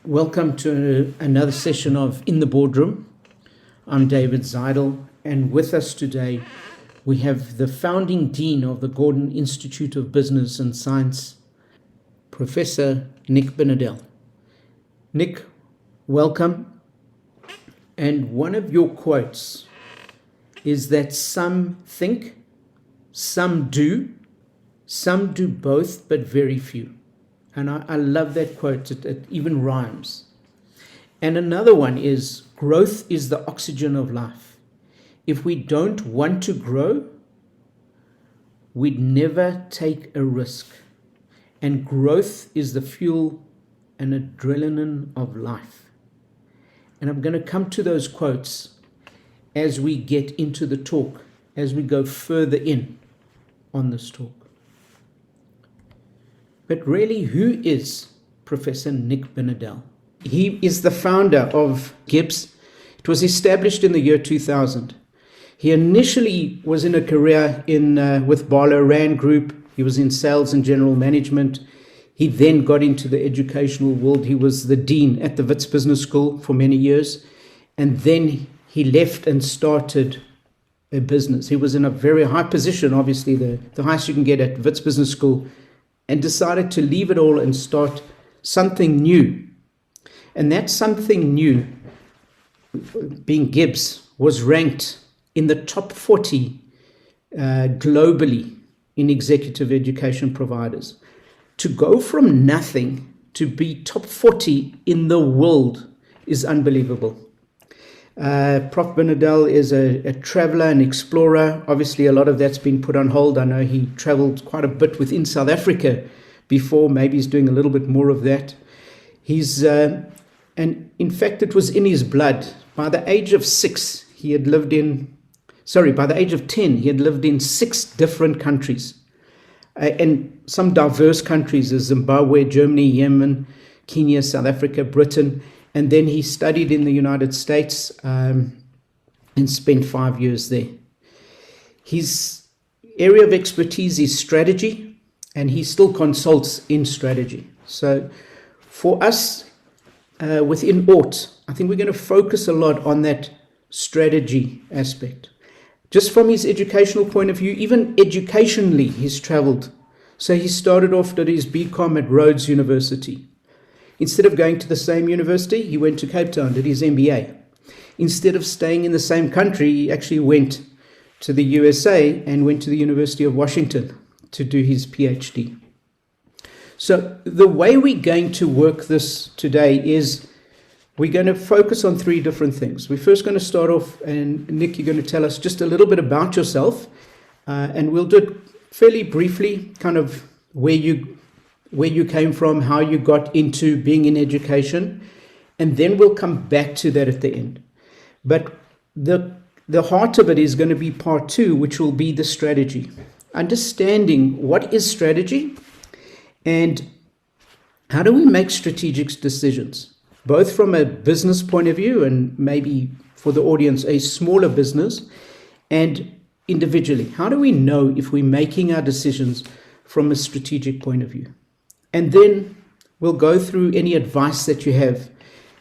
Welcome to another session of In the Boardroom. I'm David Zidel, and with us today we have the founding dean of the Gordon Institute of Business and Science, Professor Nick Binedell. Nick, welcome. And one of your quotes is that some think, some do both, but very few. And I love that quote. It even rhymes. And another one is, growth is the oxygen of life. If we don't want to grow, we'd never take a risk. And growth is the fuel and adrenaline of life. And I'm going to come to those quotes as we get into the talk, as we go further in on this talk. But really, who is Professor Nick Binedell? He is the founder of Gibbs. It was established in the year 2000. He initially was in a career with Barlow Rand Group. He was in sales and general management. He then got into the educational world. He was the dean at the Wits Business School for many years. And then he left and started a business. He was in a very high position, obviously the highest you can get at Wits Business School, and decided to leave it all and start something new. And that something new, being Gibbs, was ranked in the top 40 globally in executive education providers. To go from nothing to be top 40 in the world is unbelievable. Prof. Bernadel is a traveler and explorer. Obviously, a lot of that's been put on hold. I know he traveled quite a bit within South Africa before. Maybe he's doing a little bit more of that. And in fact, it was in his blood. By the age of 10, he had lived in 6 different countries. And some diverse countries, as Zimbabwe, Germany, Yemen, Kenya, South Africa, Britain. And then he studied in the United States and spent 5 years there. His area of expertise is strategy, and he still consults in strategy. So for us within Ort, I think we're going to focus a lot on that strategy aspect. Just from his educational point of view, even educationally, he's traveled. So he started off at his BCom at Rhodes University. Instead of going to the same university, he went to Cape Town, did his MBA. Instead of staying in the same country, he actually went to the USA and went to the University of Washington to do his PhD. So the way we're going to work this today is we're going to focus on 3 different things. We're first going to start off, and Nick, you're going to tell us just a little bit about yourself, and we'll do it fairly briefly, kind of where you came from, how you got into being in education, and then we'll come back to that at the end. But the heart of it is going to be part 2, which will be the strategy. Understanding what is strategy and how do we make strategic decisions, both from a business point of view and maybe for the audience, a smaller business, and individually. How do we know if we're making our decisions from a strategic point of view? And then we'll go through any advice that you have.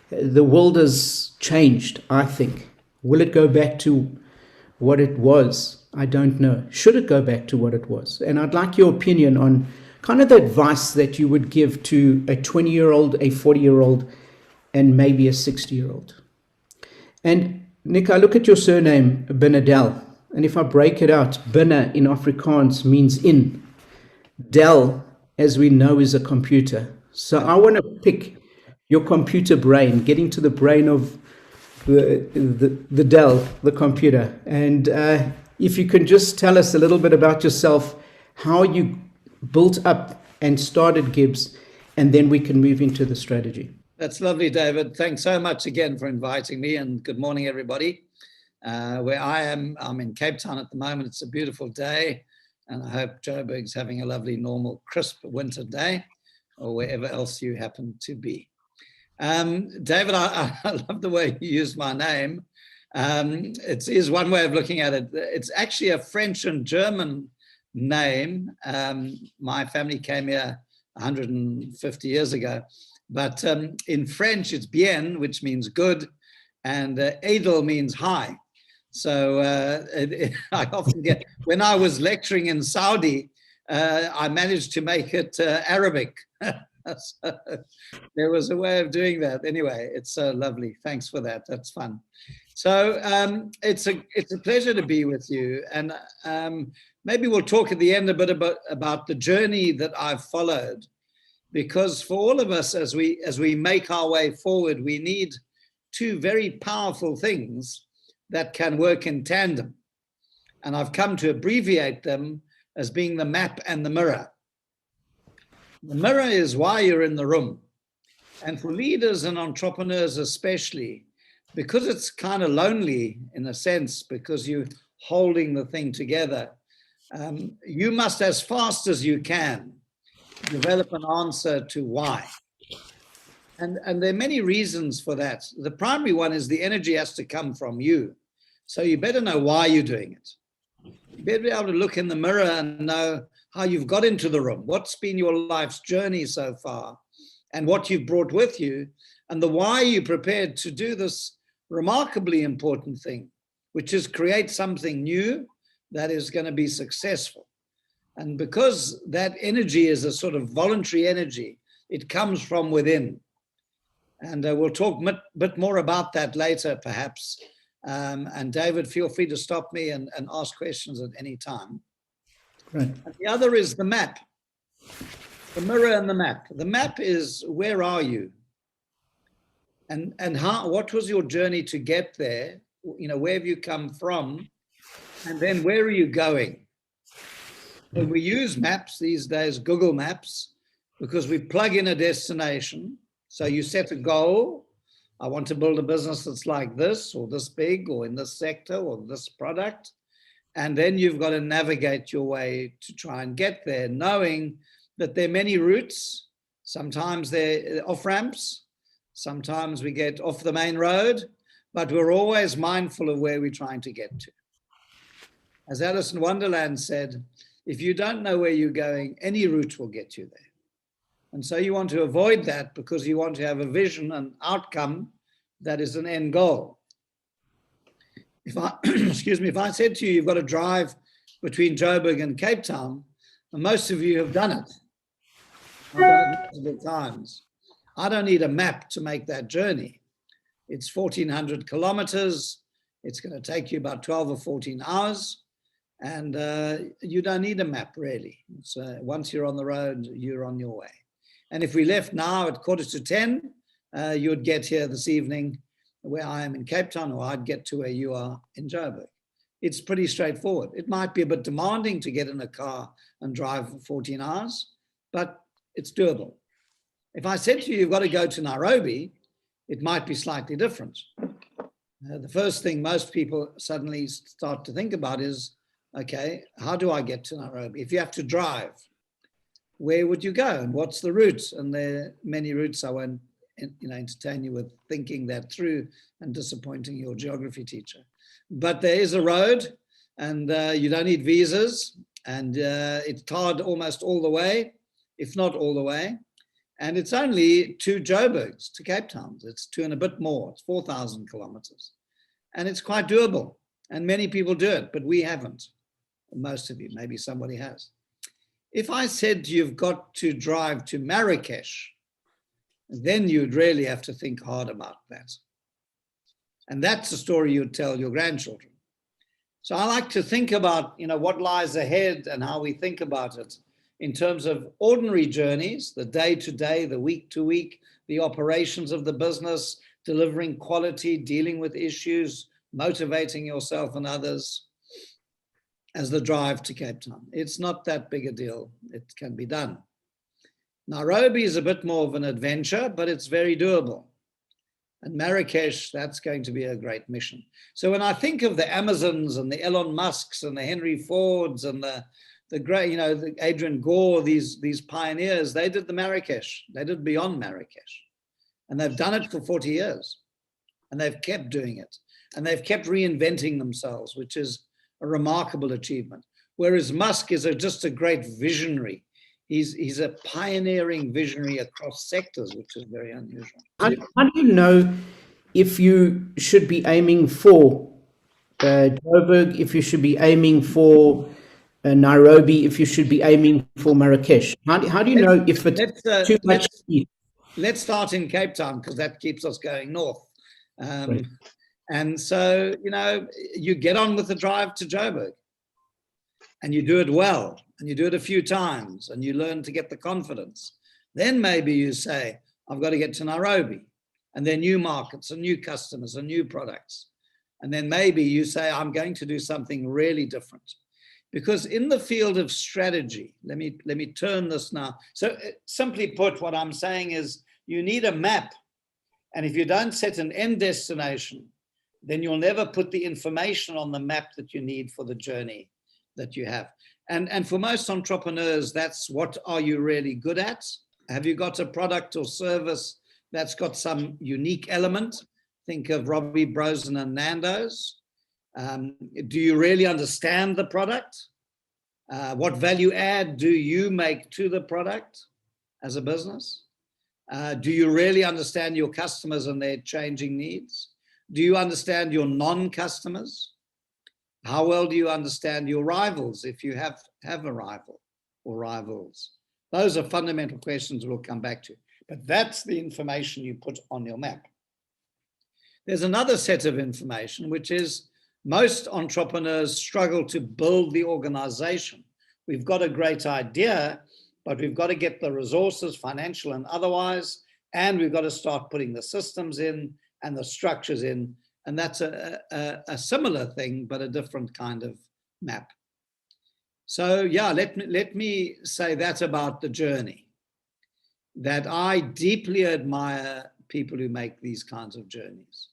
The world has changed, I think. Will it go back to what it was? I don't know. Should it go back to what it was? And I'd like your opinion on kind of the advice that you would give to a 20-year-old, a 40-year-old, and maybe a 60-year-old. And Nick, I look at your surname, Bernadel, and if I break it out, Bina in Afrikaans means in. Del, as we know, is a computer. So I want to pick your computer brain, get into the brain of the Dell, the computer. And if you can just tell us a little bit about yourself, how you built up and started Gibbs, and then we can move into the strategy. That's lovely, David. Thanks so much again for inviting me, and good morning, everybody. Where I am, I'm in Cape Town at the moment. It's a beautiful day. And I hope Joburg's having a lovely, normal, crisp winter day, or wherever else you happen to be. David, I love the way you use my name. It is one way of looking at it. It's actually a French and German name. My family came here 150 years ago. But in French, it's bien, which means good, and edel means high. So I often get, when I was lecturing in Saudi, I managed to make it Arabic. So there was a way of doing that. Anyway, it's so lovely. Thanks for that. That's fun. So it's a pleasure to be with you. And maybe we'll talk at the end a bit about the journey that I've followed. Because for all of us, as we make our way forward, we need two very powerful things that can work in tandem. And I've come to abbreviate them as being the map and the mirror. The mirror is why you're in the room. And for leaders and entrepreneurs especially, because it's kind of lonely in a sense, because you're holding the thing together, you must, as fast as you can, develop an answer to why. And there are many reasons for that. The primary one is the energy has to come from you. So you better know why you're doing it. You better be able to look in the mirror and know how you've got into the room, what's been your life's journey so far, and what you've brought with you, and the why you're prepared to do this remarkably important thing, which is create something new that is going to be successful. And because that energy is a sort of voluntary energy, it comes from within. And we'll talk a bit more about that later, perhaps. And David, feel free to stop me and ask questions at any time. Right. And the other is the map, the mirror and the map. The map is, where are you? And what was your journey to get there? You know, where have you come from? And then where are you going? When we use maps these days, Google Maps, because we plug in a destination. So you set a goal. I want to build a business that's like this or this big or in this sector or this product. And then you've got to navigate your way to try and get there, knowing that there are many routes. Sometimes they're off-ramps. Sometimes we get off the main road, but we're always mindful of where we're trying to get to. As Alice in Wonderland said, if you don't know where you're going, any route will get you there. And so you want to avoid that because you want to have a vision and outcome that is an end goal. If I, excuse me, if I said to you, you've got to drive between Joburg and Cape Town, and most of you have done it. I've done it multiple times. I don't need a map to make that journey. It's 1,400 kilometers. It's going to take you about 12 or 14 hours. And you don't need a map, really. So once you're on the road, you're on your way. And if we left now at 9:45, you would get here this evening where I am in Cape Town, or I'd get to where you are in Joburg. It's pretty straightforward. It might be a bit demanding to get in a car and drive for 14 hours, but it's doable. If I said to you, you've got to go to Nairobi, it might be slightly different. The first thing most people suddenly start to think about is, okay, how do I get to Nairobi? If you have to drive, where would you go and what's the route? And there are many routes. I won't entertain you with thinking that through and disappointing your geography teacher. But there is a road, and you don't need visas, and it's tarred almost all the way, if not all the way. And it's only 2 Joburgs to Cape Town. It's 2 and a bit more. It's 4,000 kilometers. And it's quite doable. And many people do it, but we haven't. Most of you, maybe somebody has. If I said you've got to drive to Marrakesh, then you'd really have to think hard about that. And that's the story you'd tell your grandchildren. So I like to think about, what lies ahead and how we think about it in terms of ordinary journeys, the day-to-day, the week-to-week, the operations of the business, delivering quality, dealing with issues, motivating yourself and others, as the drive to Cape Town. It's not that big a deal. It can be done. Nairobi is a bit more of an adventure, but it's very doable. And Marrakesh, that's going to be a great mission. So when I think of the Amazons and the Elon Musks and the Henry Fords and the great, the Adrian Gore, these pioneers, they did the Marrakesh. They did beyond Marrakesh. And they've done it for 40 years. And they've kept doing it. And they've kept reinventing themselves, which is a remarkable achievement. Whereas Musk is just a great visionary. He's a pioneering visionary across sectors, which is very unusual. How do you know if you should be aiming for Joburg, if you should be aiming for Nairobi, if you should be aiming for Marrakesh? How do you know if it's too much? Let's start in Cape Town, because that keeps us going north. Right. And so, you get on with the drive to Joburg, and you do it well, and you do it a few times, and you learn to get the confidence. Then maybe you say, I've got to get to Nairobi, and then new markets and new customers and new products. And then maybe you say, I'm going to do something really different. Because in the field of strategy, let me turn this now. So simply put, what I'm saying is you need a map. And if you don't set an end destination, then you'll never put the information on the map that you need for the journey that you have. And for most entrepreneurs, that's what are you really good at? Have you got a product or service that's got some unique element? Think of Robbie Brosen and Nando's. Do you really understand the product? What value add do you make to the product as a business? Do you really understand your customers and their changing needs? Do you understand your non-customers? How well do you understand your rivals, if you have a rival or rivals? Those are fundamental questions we'll come back to. But that's the information you put on your map. There's another set of information, which is most entrepreneurs struggle to build the organization. We've got a great idea, but we've got to get the resources, financial and otherwise, and we've got to start putting the systems in and the structures in. And that's a similar thing, but a different kind of map. So yeah, let me say that about the journey, that I deeply admire people who make these kinds of journeys.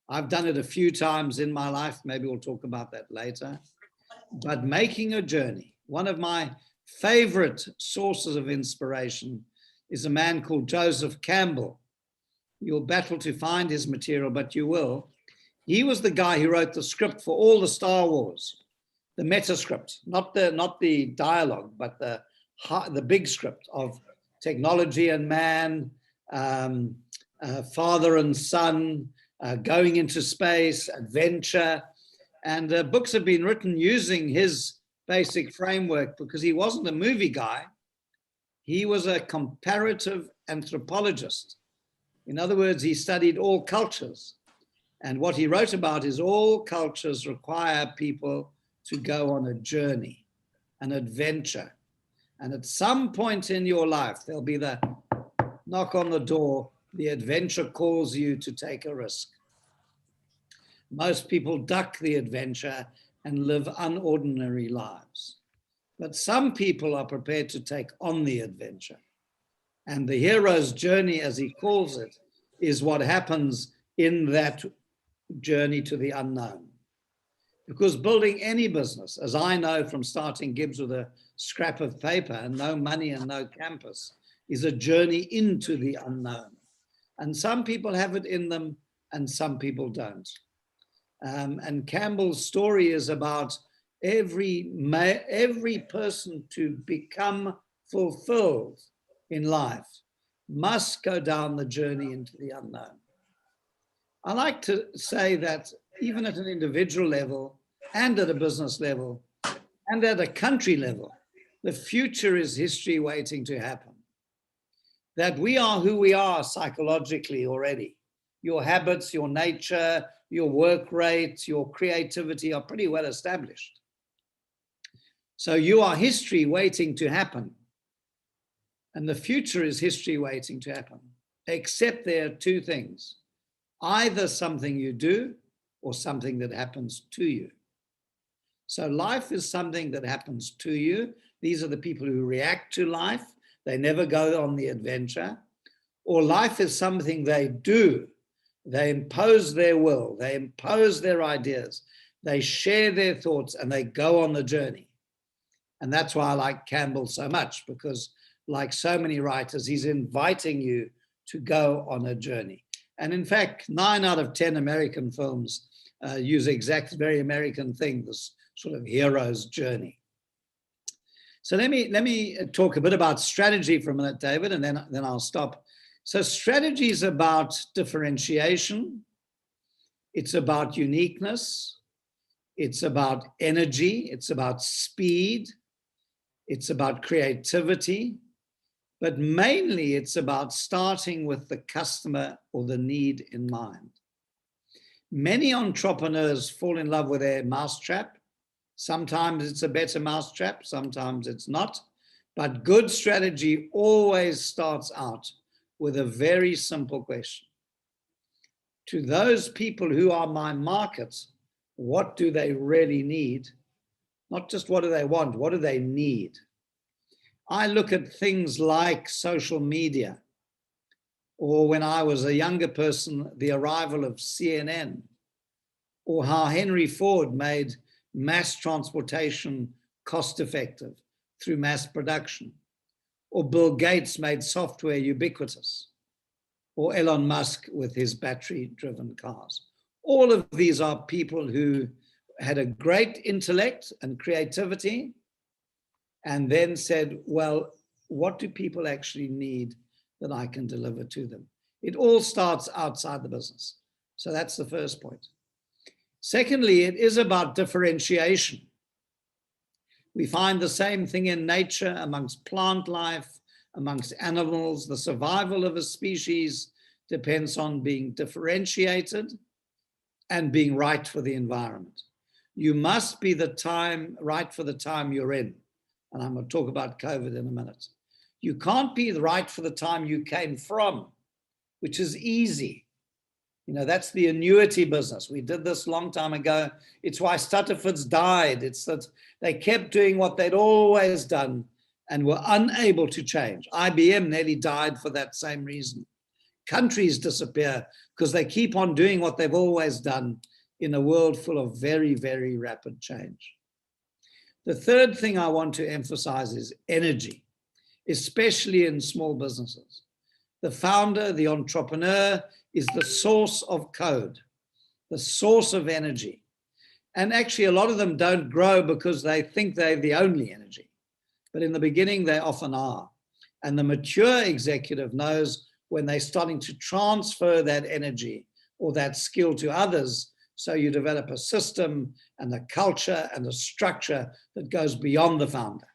I've done it a few times in my life. Maybe we'll talk about that later. But making a journey, one of my favorite sources of inspiration is a man called Joseph Campbell. You'll battle to find his material, but you will. He was the guy who wrote the script for all the Star Wars, the meta script, not the dialogue, but the big script of technology and man, father and son, going into space, adventure. And books have been written using his basic framework, because he wasn't a movie guy. He was a comparative anthropologist. In other words, he studied all cultures. And what he wrote about is all cultures require people to go on a journey, an adventure. And at some point in your life, there'll be the knock on the door. The adventure calls you to take a risk. Most people duck the adventure and live unordinary lives. But some people are prepared to take on the adventure. And the hero's journey, as he calls it, is what happens in that journey to the unknown. Because building any business, as I know from starting Gibbs with a scrap of paper and no money and no campus, is a journey into the unknown. And some people have it in them and some people don't. And Campbell's story is about every person to become fulfilled in life must go down the journey into the unknown. I like to say that even at an individual level and at a business level and at a country level, the future is history waiting to happen. That we are who we are psychologically already. Your habits, your nature, your work rate, your creativity are pretty well established. So you are history waiting to happen. And the future is history waiting to happen, except there are two things. Either something you do or something that happens to you. So life is something that happens to you. These are the people who react to life. They never go on the adventure. Or life is something they do. They impose their will. They impose their ideas. They share their thoughts and they go on the journey. And that's why I like Campbell so much, because like so many writers, he's inviting you to go on a journey. And in fact, 9 out of 10 American films use exact very American thing, this sort of hero's journey. So let me talk a bit about strategy for a minute, David, and then I'll stop. So strategy is about differentiation. It's about uniqueness. It's about energy. It's about speed. It's about creativity. But mainly it's about starting with the customer or the need in mind. Many entrepreneurs fall in love with their mousetrap. Sometimes it's a better mousetrap, sometimes it's not. But good strategy always starts out with a very simple question. To those people who are my markets, what do they really need? Not just what do they want, what do they need? I look at things like social media, or when I was a younger person, the arrival of CNN, or how Henry Ford made mass transportation cost effective through mass production, or Bill Gates made software ubiquitous, or Elon Musk with his battery-driven cars. All of these are people who had a great intellect and creativity, and then said, well, what do people actually need that I can deliver to them? It all starts outside the business. So that's the first point. Secondly, it is about differentiation. We find the same thing in nature amongst plant life, amongst animals. The survival of a species depends on being differentiated and being right for the environment. You must be right for the time you're in. And I'm going to talk about COVID in a minute. You can't be right for the time you came from, which is easy. You know, that's the annuity business. We did this a long time ago. It's why Stutterfords died. It's that they kept doing what they'd always done and were unable to change. IBM nearly died for that same reason. Countries disappear because they keep on doing what they've always done in a world full of very, very rapid change. The third thing I want to emphasize is energy, especially in small businesses. The founder, the entrepreneur, is the source of code, the source of energy. And actually, a lot of them don't grow because they think they're the only energy. But in the beginning, they often are. And the mature executive knows when they're starting to transfer that energy or that skill to others. So you develop a system and a culture and a structure that goes beyond the founder.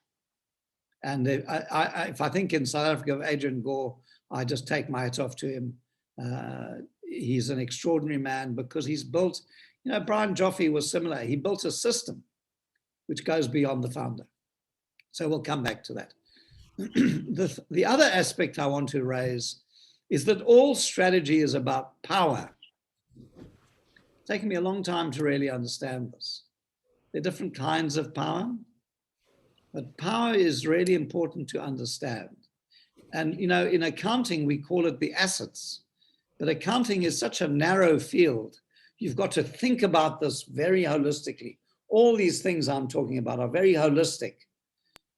And if I think in South Africa of Adrian Gore, I just take my hat off to him. He's an extraordinary man because he's built, you know, Brian Joffe was similar. He built a system which goes beyond the founder. So we'll come back to that. The other aspect I want to raise is that all strategy is about power. It's taken me a long time to really understand this. There are different kinds of power, but power is really important to understand. And, you know, in accounting, we call it the assets, but accounting is such a narrow field. You've got to think about this very holistically. All these things I'm talking about are very holistic.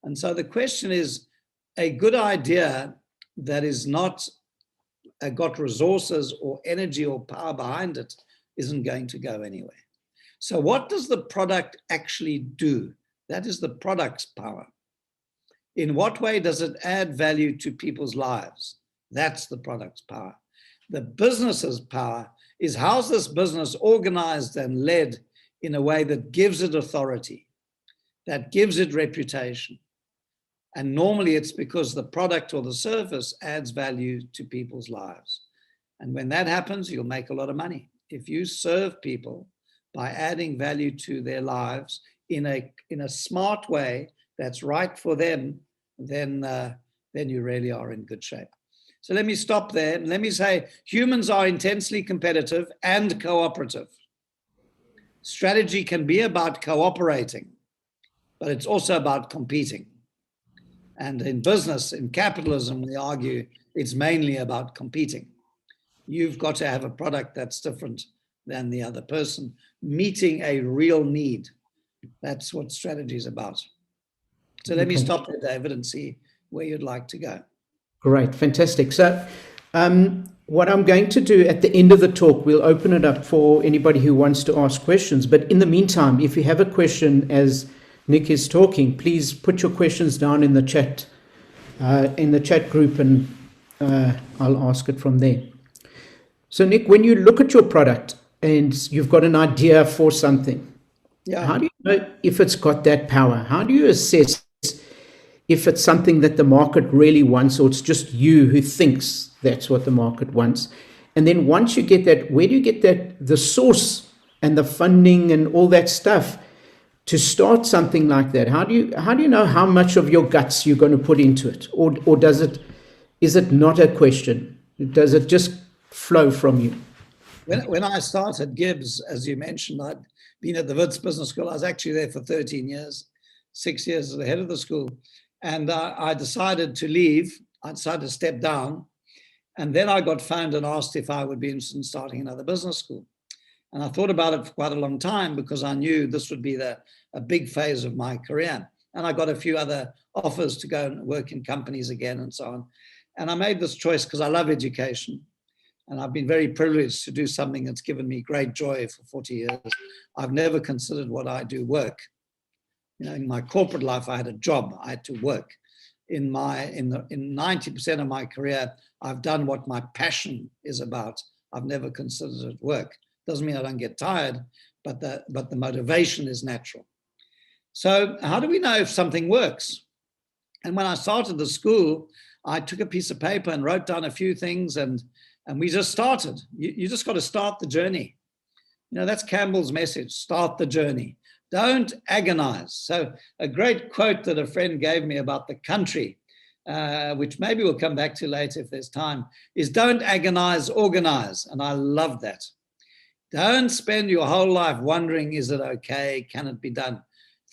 And so the question is, a good idea that is not got resources or energy or power behind it isn't going to go anywhere. So what does the product actually do? That is the product's power. In what way does it add value to people's lives? That's the product's power. The business's power is how's this business organized and led in a way that gives it authority, that gives it reputation. And normally it's because the product or the service adds value to people's lives. And when that happens, you'll make a lot of money. If you serve people by adding value to their lives in a smart way that's right for them, then you really are in good shape. So let me stop there. Let me say humans are intensely competitive and cooperative. Strategy can be about cooperating, but it's also about competing. And in business, in capitalism, we argue it's mainly about competing. You've got to have a product that's different than the other person, meeting a real need. That's what strategy is about. So let me stop there, David, and see where you'd like to go. Great, fantastic. So what I'm going to do at the end of the talk, we'll open it up for anybody who wants to ask questions. But in the meantime, if you have a question as Nick is talking, please put your questions down in the chat group, and I'll ask it from there. So, Nick, when you look at your product and you've got an idea for something, how do you know if it's got that power? How do you assess if it's something that the market really wants, or it's just you who thinks that's what the market wants? And then once you get that, where do you get that, the source and the funding and all that stuff to start something like that? How do you know how much of your guts you're going to put into it, or is it not a question? Does it just flow from you? When I started Gibbs, as you mentioned, I'd been at the Wits Business School. I was actually there for 13 years, 6 years as the head of the school. And I decided to leave. I decided to step down. And then I got phoned and asked if I would be interested in starting another business school. And I thought about it for quite a long time, because I knew this would be a big phase of my career. And I got a few other offers to go and work in companies again and so on. And I made this choice because I love education. And I've been very privileged to do something that's given me great joy for 40 years. I've never considered what I do work. In my corporate life, I had a job. I had to work. In 90% of my career, I've done what my passion is about. I've never considered it work. Doesn't mean I don't get tired, but the motivation is natural. So how do we know if something works? And when I started the school, I took a piece of paper and wrote down a few things, and we just started. You just got to start the journey. That's Campbell's message: start the journey. Don't agonize. So a great quote that a friend gave me about the country, which maybe we'll come back to later if there's time, is don't agonize, organize. And I love that. Don't spend your whole life wondering, is it okay? Can it be done?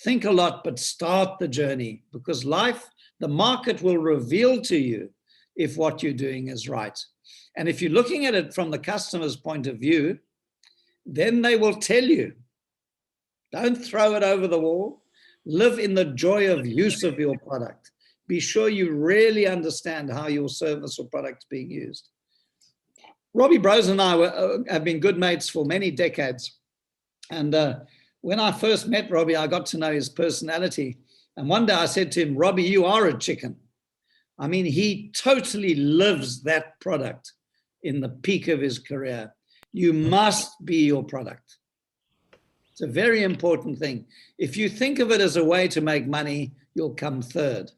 Think a lot, but start the journey, because the market will reveal to you if what you're doing is right. And if you're looking at it from the customer's point of view, then they will tell you. Don't throw it over the wall. Live in the joy of use of your product. Be sure you really understand how your service or product is being used. Robbie Brose and I have been good mates for many decades. And when I first met Robbie, I got to know his personality. And one day I said to him, Robbie, you are a chicken. I mean, he totally lives that product in the peak of his career. You must be your product. It's a very important thing. If you think of it as a way to make money, you'll come third.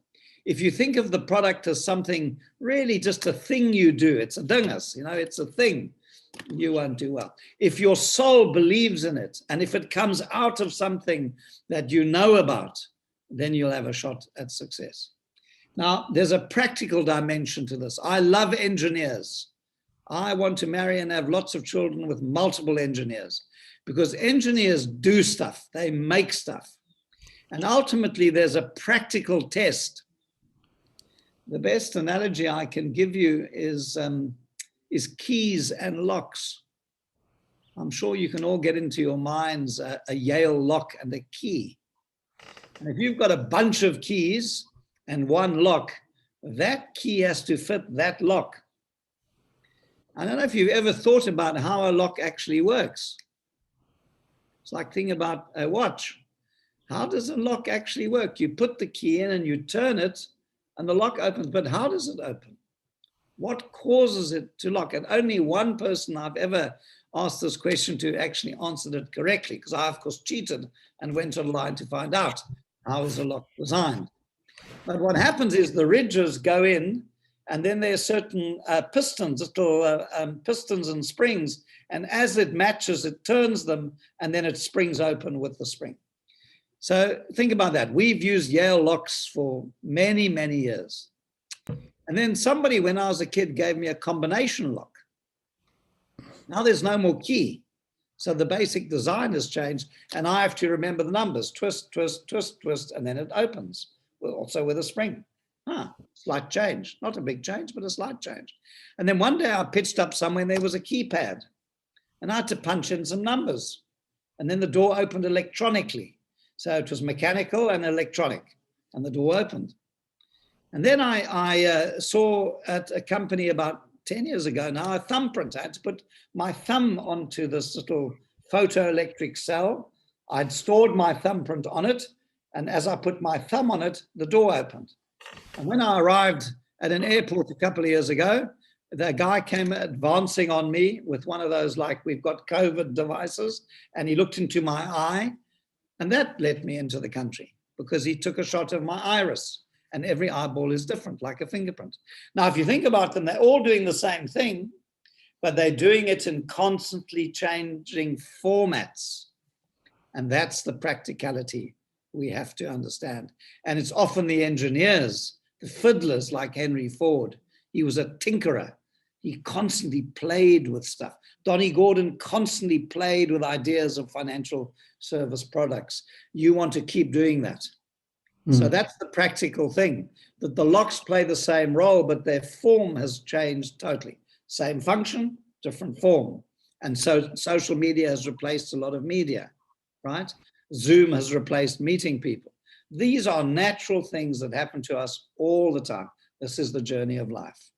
If you think of the product as something really just a thing you do, it's a dingus, it's a thing, you won't do well. If your soul believes in it, and if it comes out of something that you know about, then you'll have a shot at success. Now, there's a practical dimension to this. I love engineers. I want to marry and have lots of children with multiple engineers, because engineers do stuff, they make stuff. And ultimately, there's a practical test. The best analogy I can give you is keys and locks. I'm sure you can all get into your minds a Yale lock and a key. And if you've got a bunch of keys and one lock, that key has to fit that lock. I don't know if you've ever thought about how a lock actually works. It's like thinking about a watch. How does a lock actually work? You put the key in and you turn it and the lock opens, but how does it open? What causes it to lock? And only one person I've ever asked this question to actually answered it correctly, because I, of course, cheated and went online to find out how is a lock designed. But what happens is the ridges go in, and then there are certain pistons, little pistons and springs, and as it matches, it turns them, and then it springs open with the spring. So think about that. We've used Yale locks for many, many years. And then somebody, when I was a kid, gave me a combination lock. Now there's no more key. So the basic design has changed, and I have to remember the numbers. Twist, twist, twist, twist, and then it opens. Well, also with a spring. Slight change. Not a big change, but a slight change. And then one day I pitched up somewhere and there was a keypad. And I had to punch in some numbers. And then the door opened electronically. So it was mechanical and electronic. And the door opened. And then I saw at a company about 10 years ago now a thumbprint. I had to put my thumb onto this little photoelectric cell. I'd stored my thumbprint on it. And as I put my thumb on it, the door opened. And when I arrived at an airport a couple of years ago, the guy came advancing on me with one of those, like, we've got COVID devices, and he looked into my eye, and that let me into the country because he took a shot of my iris, and every eyeball is different, like a fingerprint. Now, if you think about them, they're all doing the same thing, but they're doing it in constantly changing formats. And that's the practicality we have to understand. And it's often the engineers, the fiddlers like Henry Ford. He was a tinkerer. He constantly played with stuff. Donnie Gordon constantly played with ideas of financial service products. You want to keep doing that. So that's the practical thing, that the locks play the same role, but their form has changed totally. Same function, different form. And so social media has replaced a lot of media, right? Zoom has replaced meeting people. These are natural things that happen to us all the time. This is the journey of life.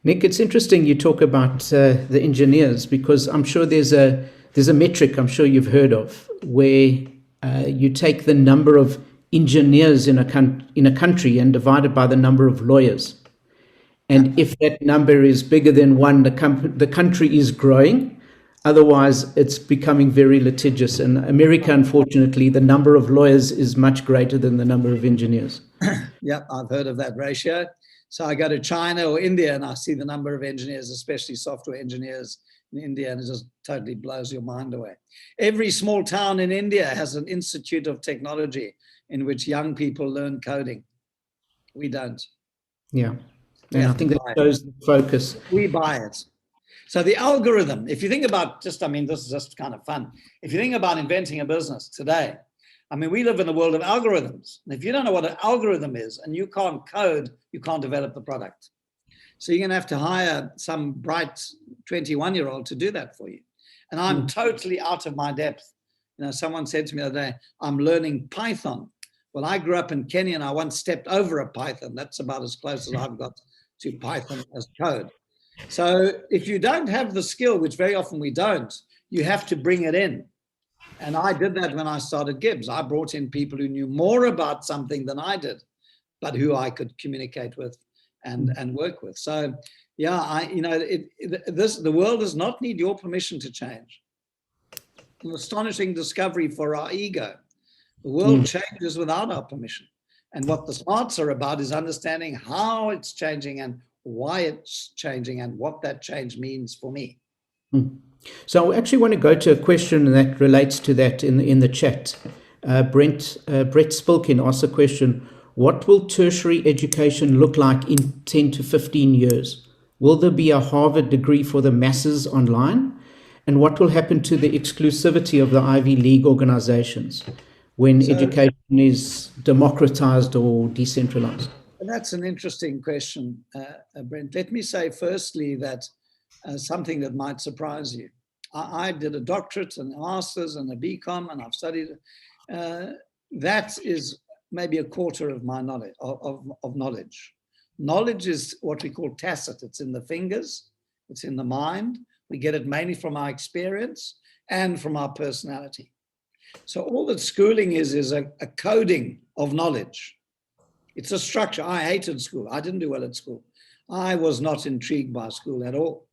Nick, it's interesting you talk about the engineers, because I'm sure there's a metric I'm sure you've heard of where you take the number of engineers in a country and divide it by the number of lawyers. And if that number is bigger than one, the country is growing. Otherwise, it's becoming very litigious. And America, unfortunately, the number of lawyers is much greater than the number of engineers. Yep, I've heard of that ratio. So I go to China or India and I see the number of engineers, especially software engineers in India, and it just totally blows your mind away. Every small town in India has an institute of technology in which young people learn coding. We don't. Yeah. And I think that shows the focus. We buy it. So the algorithm, if you think about this is just kind of fun. If you think about inventing a business today, we live in the world of algorithms. And if you don't know what an algorithm is and you can't code, you can't develop the product. So you're going to have to hire some bright 21-year-old to do that for you. And I'm totally out of my depth. Someone said to me the other day, I'm learning Python. Well, I grew up in Kenya and I once stepped over a python. That's about as close as I've got to Python as code. So if you don't have the skill, which very often we don't, you have to bring it in. And I did that when I started Gibbs. I brought in people who knew more about something than I did, but who I could communicate with and work with. So yeah, the world does not need your permission to change. An astonishing discovery for our ego. The world changes without our permission. And what the smarts are about is understanding how it's changing and why it's changing and what that change means for me. So I actually want to go to a question that relates to that in the chat. Brett Spilkin asks a question: what will tertiary education look like in 10 to 15 years? Will there be a Harvard degree for the masses online? And what will happen to the exclusivity of the Ivy League organizations when education is democratized or decentralized? That's an interesting question, Brent. Let me say firstly that something that might surprise you. I did a doctorate and a master's and a BCom, and I've studied. That is maybe a quarter of my knowledge of knowledge. Knowledge is what we call tacit. It's in the fingers, it's in the mind. We get it mainly from our experience and from our personality. So all that schooling is a coding of knowledge. It's a structure. I hated school. I didn't do well at school. I was not intrigued by school at all.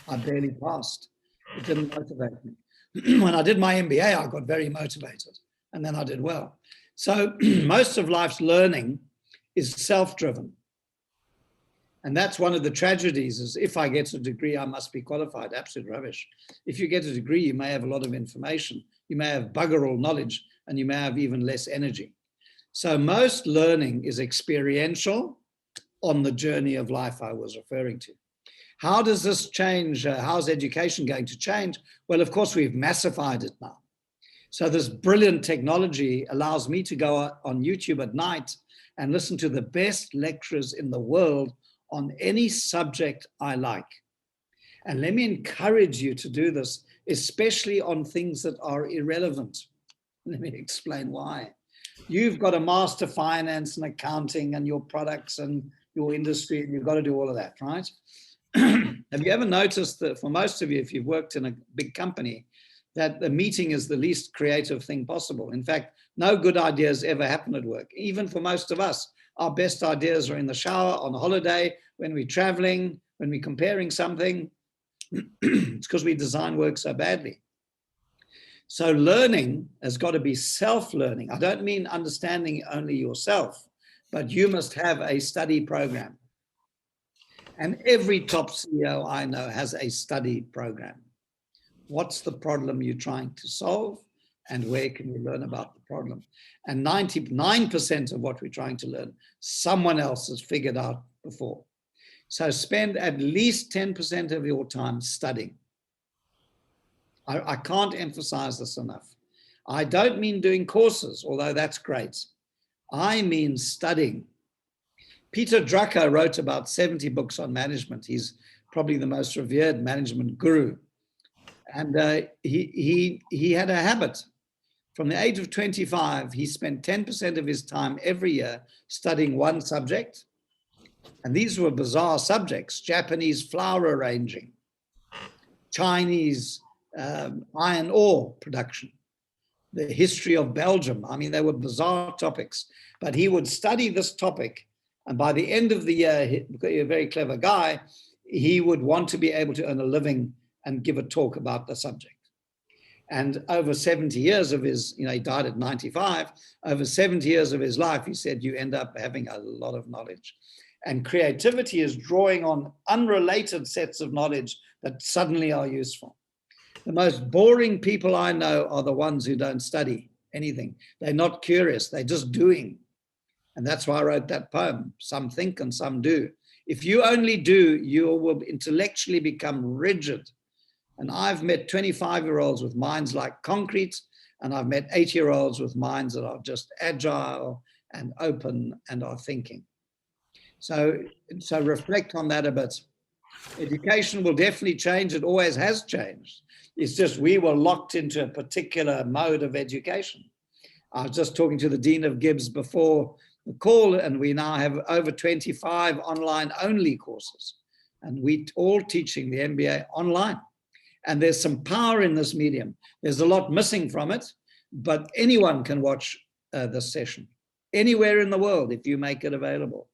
I barely passed. It didn't motivate me. When I did my MBA, I got very motivated, and then I did well. So most of life's learning is self-driven. And that's one of the tragedies, is if I get a degree, I must be qualified. Absolute rubbish. If you get a degree, you may have a lot of information. You may have bugger all knowledge, and you may have even less energy. So most learning is experiential on the journey of life I was referring to. How does this change? How's education going to change? Well, of course, we've massified it now. So this brilliant technology allows me to go on YouTube at night and listen to the best lecturers in the world on any subject I like. And let me encourage you to do this, especially on things that are irrelevant. Let me explain why. You've got to master finance and accounting and your products and your industry, and you've got to do all of that, right? Have you ever noticed that for most of you, if you've worked in a big company, that the meeting is the least creative thing possible. In fact, no good ideas ever happen at work. Even for most of us, our best ideas are in the shower, on holiday, when we're traveling, when we're comparing something. It's because we design work so badly. So learning has got to be self-learning. I don't mean understanding only yourself, but you must have a study program. And every top CEO I know has a study program. What's the problem you're trying to solve? And where can you learn about the problem? And 99% of what we're trying to learn, someone else has figured out before. So spend at least 10% of your time studying. I can't emphasize this enough. I don't mean doing courses, although that's great. I mean studying. Peter Drucker wrote about 70 books on management. He's probably the most revered management guru. And he had a habit. From the age of 25, he spent 10% of his time every year studying one subject. And these were bizarre subjects: Japanese flower arranging, Chinese iron ore production, the history of Belgium. I mean, they were bizarre topics. But he would study this topic. And by the end of the year, because he's a very clever guy, he would want to be able to earn a living and give a talk about the subject. And over 70 years of his, he died at 95, over 70 years of his life, he said, you end up having a lot of knowledge. And creativity is drawing on unrelated sets of knowledge that suddenly are useful. The most boring people I know are the ones who don't study anything. They're not curious, they're just doing. And that's why I wrote that poem. Some think and some do. If you only do, you will intellectually become rigid. And I've met 25-year-olds with minds like concrete, and I've met 8-year-olds with minds that are just agile and open and are thinking. So reflect on that a bit. Education will definitely change. It always has changed. It's just we were locked into a particular mode of education. I was just talking to the Dean of Gibbs before the call, and we now have over 25 online-only courses. And we all teaching the MBA online. And there's some power in this medium. There's a lot missing from it, but anyone can watch this session anywhere in the world if you make it available.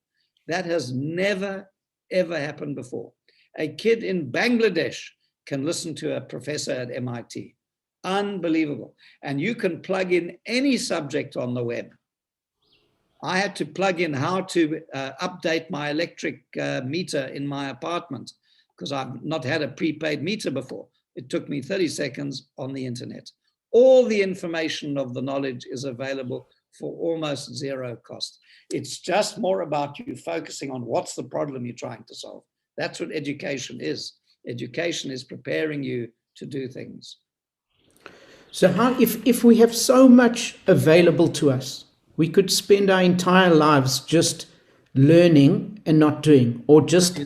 That has never, ever happened before. A kid in Bangladesh can listen to a professor at MIT. Unbelievable. And you can plug in any subject on the web. I had to plug in how to update my electric meter in my apartment because I've not had a prepaid meter before. It took me 30 seconds on the internet. All the information of the knowledge is available for almost zero cost. It's just more about you focusing on what's the problem you're trying to solve. That's what education is. Education is preparing you to do things. So how, if we have so much available to us, we could spend our entire lives just learning and not doing, or just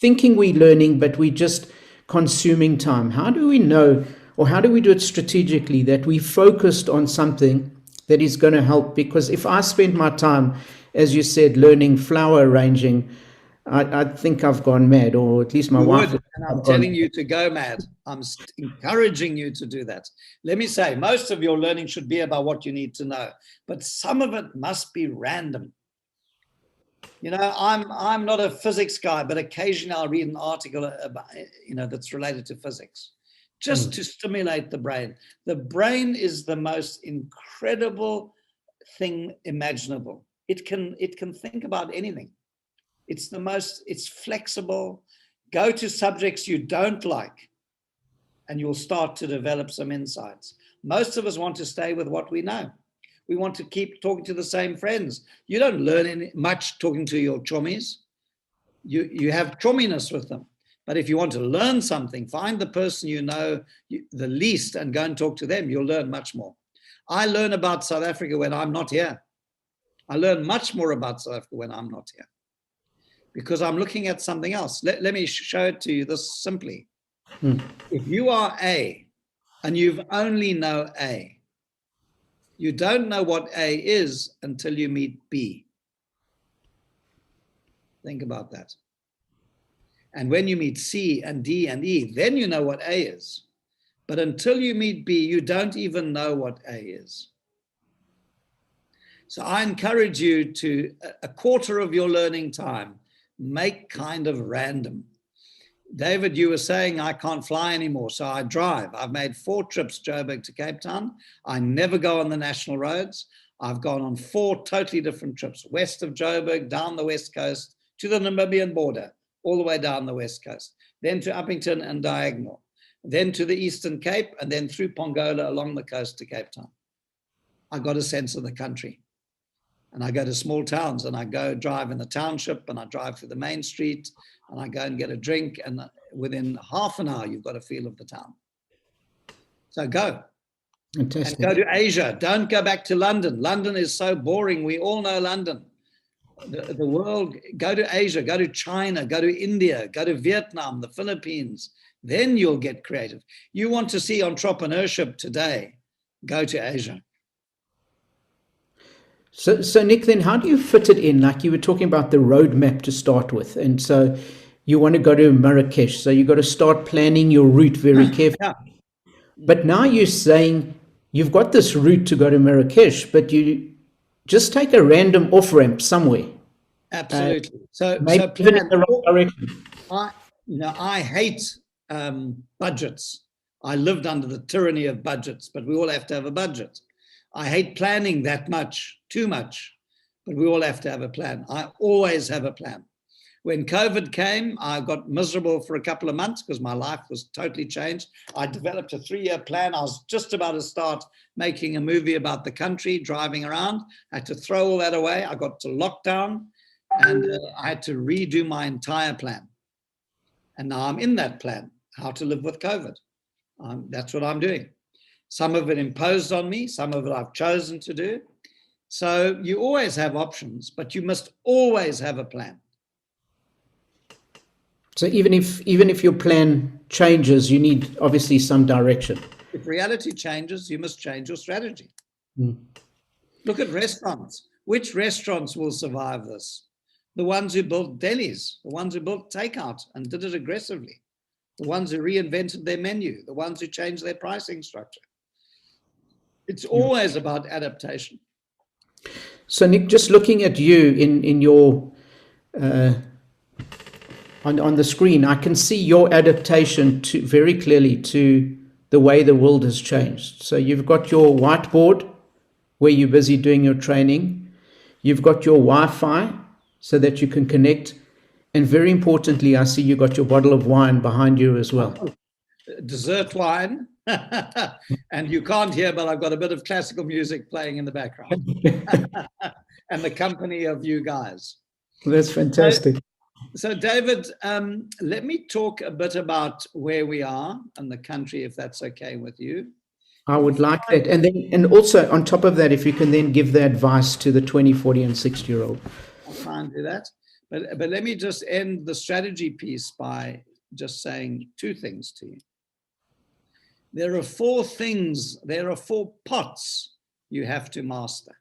thinking we're learning, but we're just consuming time. How do we know, or how do we do it strategically, that we focused on something that is going to help? Because if I spend my time, as you said, learning flower arranging, I think I've gone mad, or at least my wife. And I'm telling you to go mad. I'm encouraging you to do that. Let me say, most of your learning should be about what you need to know, but some of it must be random. I'm not a physics guy, but occasionally I'll read an article about, that's related to physics, just to stimulate the brain. The brain is the most incredible thing imaginable. It can think about anything. It's flexible. Go to subjects you don't like, and you'll start to develop some insights. Most of us want to stay with what we know. We want to keep talking to the same friends. You don't learn much talking to your chummies. You have chumminess with them. But if you want to learn something, find the person you know the least and go and talk to them. You'll learn much more. I learn about South Africa when I'm not here. I learn much more about South Africa when I'm not here, because I'm looking at something else. Let me show it to you this simply. If you are A and you've only know A, you don't know what A is until you meet B. Think about that. And when you meet C and D and E, then you know what A is. But until you meet B, you don't even know what A is. So I encourage you to, a quarter of your learning time, make kind of random. David, you were saying I can't fly anymore, so I drive. I've made 4 trips, Joburg to Cape Town. I never go on the national roads. I've gone on 4 totally different trips, west of Joburg, down the west coast, to the Namibian border, all the way down the west coast, then to Uppington and Diagonal, then to the Eastern Cape, and then through Pongola along the coast to Cape Town. I got a sense of the country. And I go to small towns, and I go drive in the township, and I drive through the main street, and I go and get a drink, and within half an hour, you've got a feel of the town. So go. Fantastic. And go to Asia. Don't go back to London. London is so boring. We all know London. The world, go to Asia, go to China, go to India, go to Vietnam, the Philippines. Then you'll get creative. You want to see entrepreneurship today, go to Asia. So Nick, then how do you fit it in? Like you were talking about the roadmap to start with. And so you want to go to Marrakesh. So you've got to start planning your route very carefully. Yeah. But now you're saying you've got this route to go to Marrakesh, but you just take a random off-ramp somewhere. Absolutely. So Maybe even in the wrong direction. I hate budgets. I lived under the tyranny of budgets, but we all have to have a budget. I hate planning that much, too much, but we all have to have a plan. I always have a plan. When COVID came, I got miserable for a couple of months because my life was totally changed. I developed a 3-year plan. I was just about to start making a movie about the country, driving around. I had to throw all that away. I got to lockdown, and I had to redo my entire plan. And now I'm in that plan, how to live with COVID. That's what I'm doing. Some of it imposed on me, some of it I've chosen to do. So you always have options, but you must always have a plan. So even if your plan changes, you need obviously some direction. If reality changes, you must change your strategy. Look at restaurants. Which restaurants will survive this? The ones who built delis, the ones who built takeout and did it aggressively, the ones who reinvented their menu, the ones who changed their pricing structure. It's always about adaptation. So Nick, just looking at you in your on the screen, I can see your adaptation to very clearly to the way the world has changed. So you've got your whiteboard where you're busy doing your training. You've got your Wi-Fi so that you can connect. And very importantly, I see you got your bottle of wine behind you as well. Dessert wine. And you can't hear, but I've got a bit of classical music playing in the background. And the company of you guys. That's fantastic. So David, let me talk a bit about where we are and the country, if that's okay with you. I would like that. And also on top of that, if you can then give the advice to the 20, 40 and 60-year-old. I'll try and do that. But let me just end the strategy piece by just saying 2 things to you. There are 4 pots you have to master.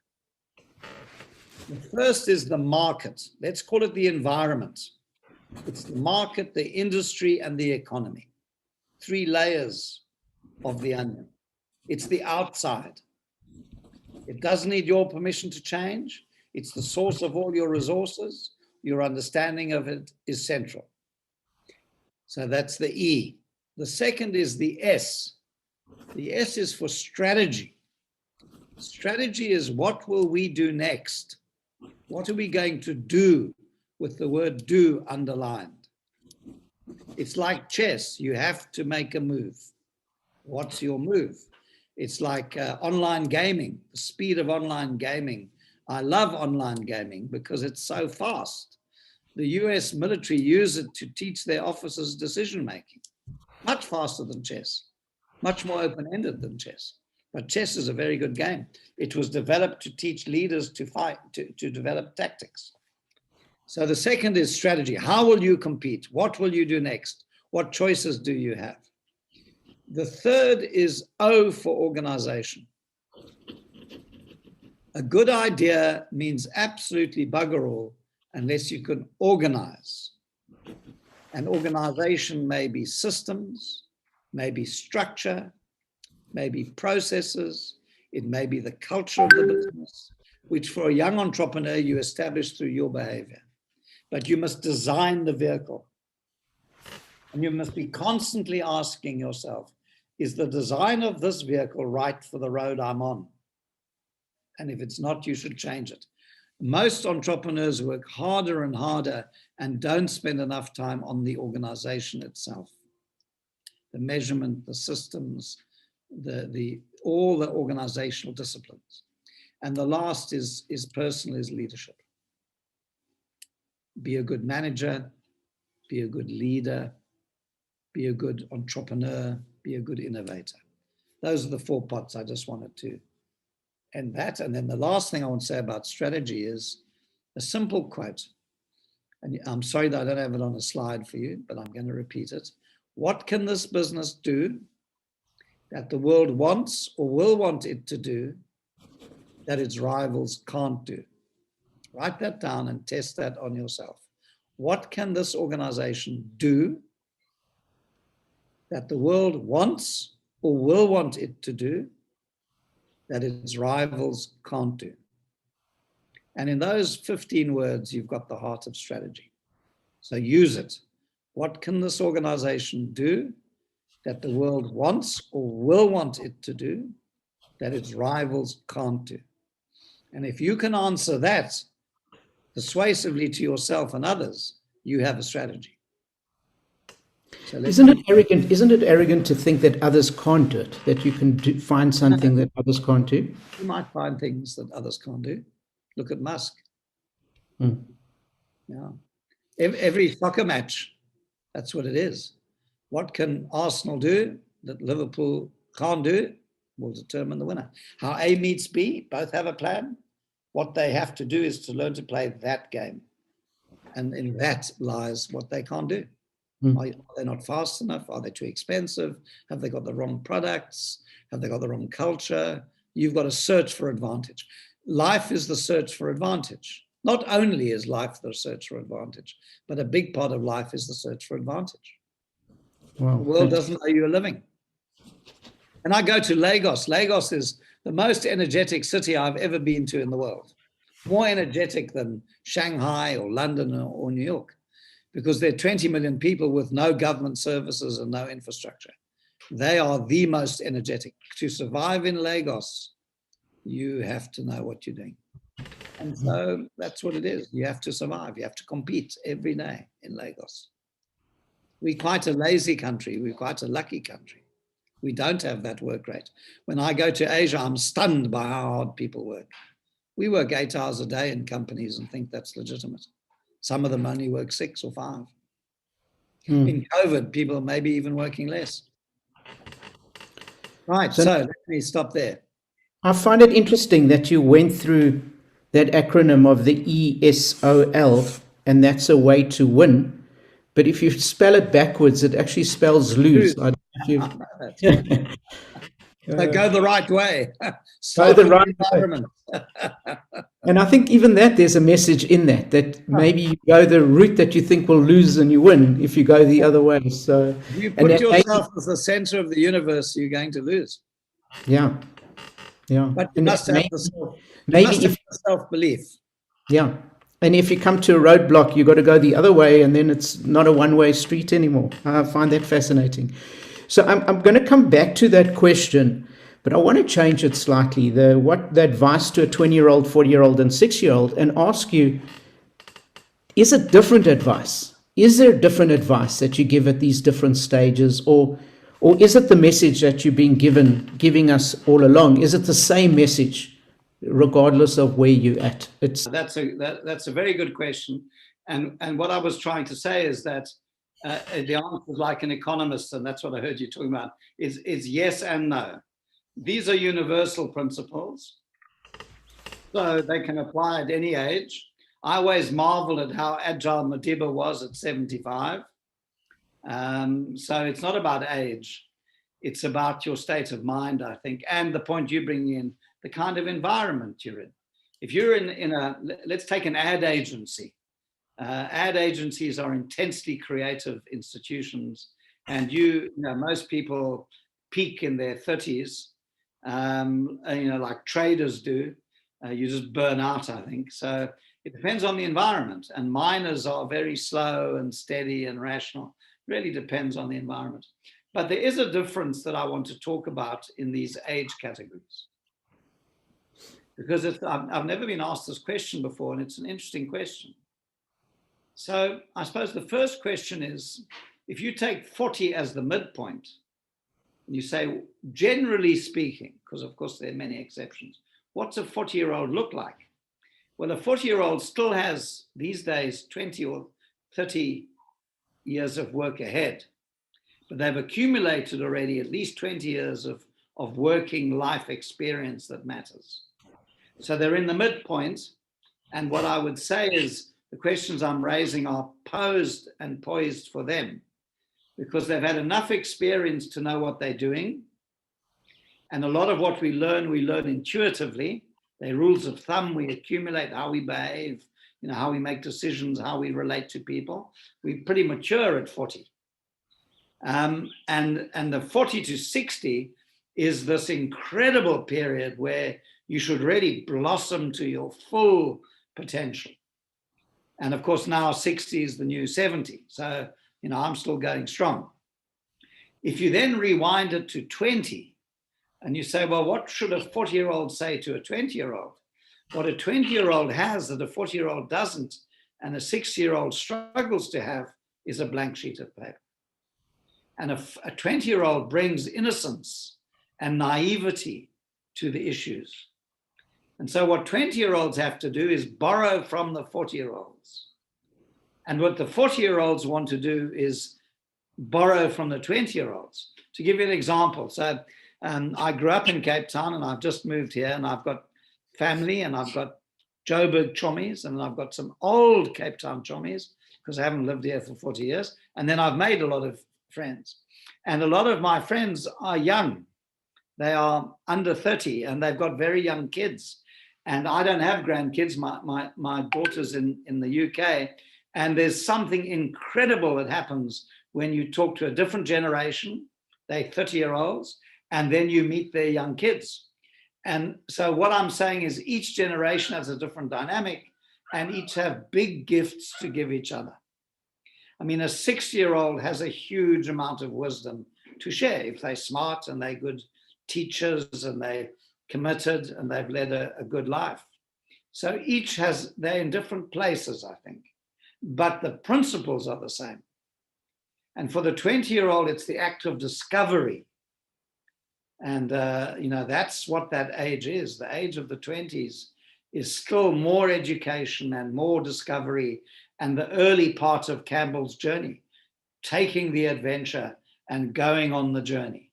The first is the market. Let's call it the environment. It's the market, the industry, and the economy. 3 layers of the onion. It's the outside. It doesn't need your permission to change. It's the source of all your resources. Your understanding of it is central. So that's the E. The second is the S. The S is for strategy. Strategy is what will we do next? What are we going to do with the word do underlined? It's like chess. You have to make a move. What's your move? It's like online gaming, the speed of online gaming. I love online gaming because it's so fast. The US military use it to teach their officers decision-making. Much faster than chess, much more open-ended than chess. But chess is a very good game. It was developed to teach leaders to fight, to develop tactics. So the second is strategy. How will you compete? What will you do next? What choices do you have? The third is O for organization. A good idea means absolutely bugger all unless you can organize. And organization may be systems, may be structure, maybe processes, it may be the culture of the business, which for a young entrepreneur you establish through your behavior. But you must design the vehicle. And you must be constantly asking yourself, is the design of this vehicle right for the road I'm on? And if it's not, you should change it. Most entrepreneurs work harder and harder and don't spend enough time on the organization itself. The measurement, the systems, all the organizational disciplines. And the last is leadership. Be a good manager, be a good leader, be a good entrepreneur, be a good innovator. Those are the 4 pots I just wanted to end that. And then the last thing I want to say about strategy is a simple quote. And I'm sorry that I don't have it on a slide for you, but I'm going to repeat it. What can this business do that the world wants or will want it to do that its rivals can't do? Write that down and test that on yourself. What can this organization do that the world wants or will want it to do that its rivals can't do? And in those 15 words, you've got the heart of strategy. So use it. What can this organization do that the world wants or will want it to do that its rivals can't do? And if you can answer that persuasively to yourself and others, you have a strategy. So isn't it arrogant to think that others can't do it, that you can find something that others can't do? You might find things that others can't do. Look at Musk. Yeah. Every soccer match, that's what it is. What can Arsenal do that Liverpool can't do will determine the winner. How A meets B, both have a plan. What they have to do is to learn to play that game. And in that lies what they can't do. Are they not fast enough? Are they too expensive? Have they got the wrong products? Have they got the wrong culture? You've got to search for advantage. Life is the search for advantage. Not only is life the search for advantage, but a big part of life is the search for advantage. Wow, the world doesn't know you're living. And I go to Lagos. Lagos is the most energetic city I've ever been to in the world. More energetic than Shanghai or London or New York, because there are 20 million people with no government services and no infrastructure. They are the most energetic. To survive in Lagos, you have to know what you're doing. And so that's what it is. You have to survive. You have to compete every day in Lagos. We're quite a lazy country. We're quite a lucky country. We don't have that work rate. When I go to Asia, I'm stunned by how hard people work. We work 8 hours a day in companies and think that's legitimate. Some of them only work 6 or 5. In COVID, people are maybe even working less. Right, so let me stop there. I find it interesting that you went through that acronym of the ESOL, and that's a way to win. But if you spell it backwards, it actually spells lose. I don't know if so go the right way. Go the right environment. And I think even that there's a message in that maybe you go the route that you think will lose and you win if you go the other way. So if you put yourself as the center of the universe, you're going to lose. Yeah. But you must have the self-belief. Yeah. And if you come to a roadblock, you've got to go the other way, and then it's not a one-way street anymore. I find that fascinating. So I'm going to come back to that question, but I want to change it slightly. The advice to a 20-year-old, 40-year-old, and 6-year-old, and ask you, is it different advice? Is there different advice that you give at these different stages, or is it the message that you've been giving us all along? Is it the same message, regardless of where you're at? That's a very good question. And what I was trying to say is that the answer is like an economist, and that's what I heard you talking about, is yes and no. These are universal principles, so they can apply at any age. I always marveled at how agile Madiba was at 75. So it's not about age. It's about your state of mind, I think, and the point you bring in, the kind of environment you're in. If you're let's take an ad agency. Ad agencies are intensely creative institutions, and most people peak in their 30s, like traders do. You just burn out, I think. So it depends on the environment. And miners are very slow and steady and rational. It really depends on the environment. But there is a difference that I want to talk about in these age categories. Because I've never been asked this question before, and it's an interesting question. So I suppose the first question is, if you take 40 as the midpoint, and you say, generally speaking, because of course there are many exceptions, what's a 40-year-old look like? Well, a 40-year-old still has, these days, 20 or 30 years of work ahead, but they've accumulated already at least 20 years of working life experience that matters. So they're in the midpoint, and what I would say is the questions I'm raising are posed and poised for them because they've had enough experience to know what they're doing. And a lot of what we learn intuitively. They're rules of thumb. We accumulate how we behave, how we make decisions, how we relate to people. We're pretty mature at 40. And the 40 to 60 is this incredible period where you should really blossom to your full potential. And of course, now 60 is the new 70. So, I'm still going strong. If you then rewind it to 20 and you say, well, what should a 40-year-old say to a 20-year-old? What a 20-year-old has that a 40-year-old doesn't and a 60-year-old struggles to have is a blank sheet of paper. And a 20-year-old brings innocence and naivety to the issues. And so what 20-year-olds have to do is borrow from the 40-year-olds. And what the 40-year-olds want to do is borrow from the 20-year-olds. To give you an example, so I grew up in Cape Town and I've just moved here and I've got family and I've got Joburg chommies and I've got some old Cape Town chommies because I haven't lived here for 40 years. And then I've made a lot of friends. And a lot of my friends are young. They are under 30 and they've got very young kids. And I don't have grandkids. My daughter's in the UK. And there's something incredible that happens when you talk to a different generation, they're 30-year-olds, and then you meet their young kids. And so what I'm saying is each generation has a different dynamic and each have big gifts to give each other. I mean, a 60-year-old has a huge amount of wisdom to share if they're smart and they're good teachers and they're committed and they've led a good life. So each they're in different places, I think, but the principles are the same. And for the 20-year-old, it's the act of discovery. And, that's what that age is. The age of the 20s is still more education and more discovery and the early part of Campbell's journey, taking the adventure and going on the journey.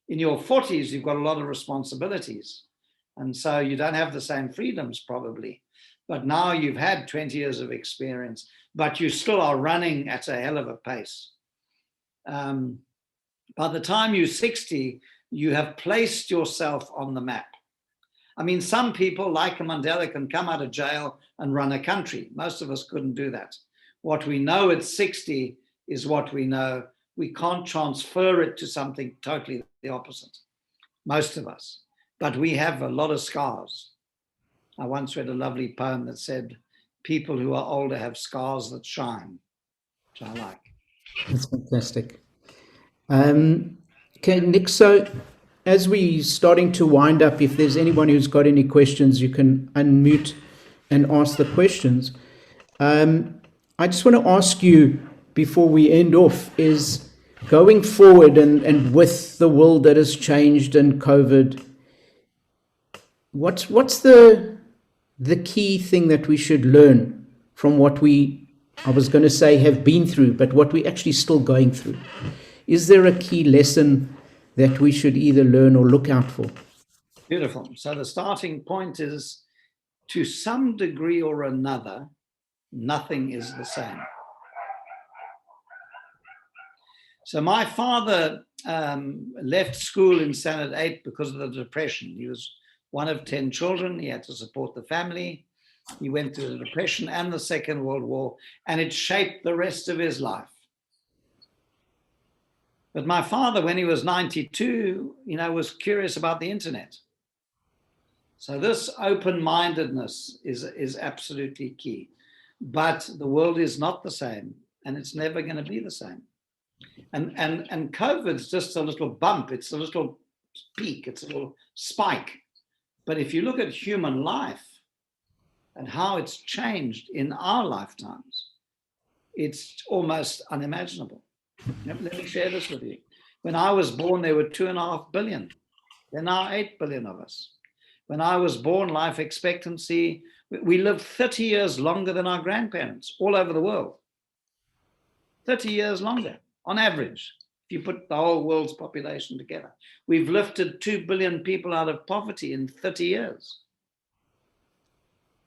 In your 40s, you've got a lot of responsibilities. And so you don't have the same freedoms probably. But now you've had 20 years of experience, but you still are running at a hell of a pace. By the time you're 60, you have placed yourself on the map. I mean, some people like Mandela can come out of jail and run a country. Most of us couldn't do that. What we know at 60 is what we know. We can't transfer it to something totally the opposite, most of us. But we have a lot of scars. I once read a lovely poem that said, people who are older have scars that shine, which I like. That's fantastic. Okay, Nick, so as we're starting to wind up, if there's anyone who's got any questions, you can unmute and ask the questions. I just want to ask you, before we end off, is going forward and with the world that has changed and COVID, what's the key thing that we should learn from what I was going to say have been through, but what we're actually still going through? Is there a key lesson that we should either learn or look out for? Beautiful. So the starting point is, to some degree or another, nothing is the same. So my father left school in Standard 8 because of the Depression. He was one of 10 children. He had to support the family. He went through the Depression and the Second World War, and it shaped the rest of his life. But my father, when he was 92, was curious about the internet. So this open-mindedness is absolutely key. But the world is not the same, and it's never going to be the same. And COVID's just a little bump. It's a little peak. It's a little spike. But if you look at human life and how it's changed in our lifetimes, it's almost unimaginable. Let me share this with you. When I was born, there were 2.5 billion. There are now 8 billion of us. When I was born, life expectancy, we lived 30 years longer than our grandparents all over the world. 30 years longer on average, if you put the whole world's population together. We've lifted 2 billion people out of poverty in 30 years.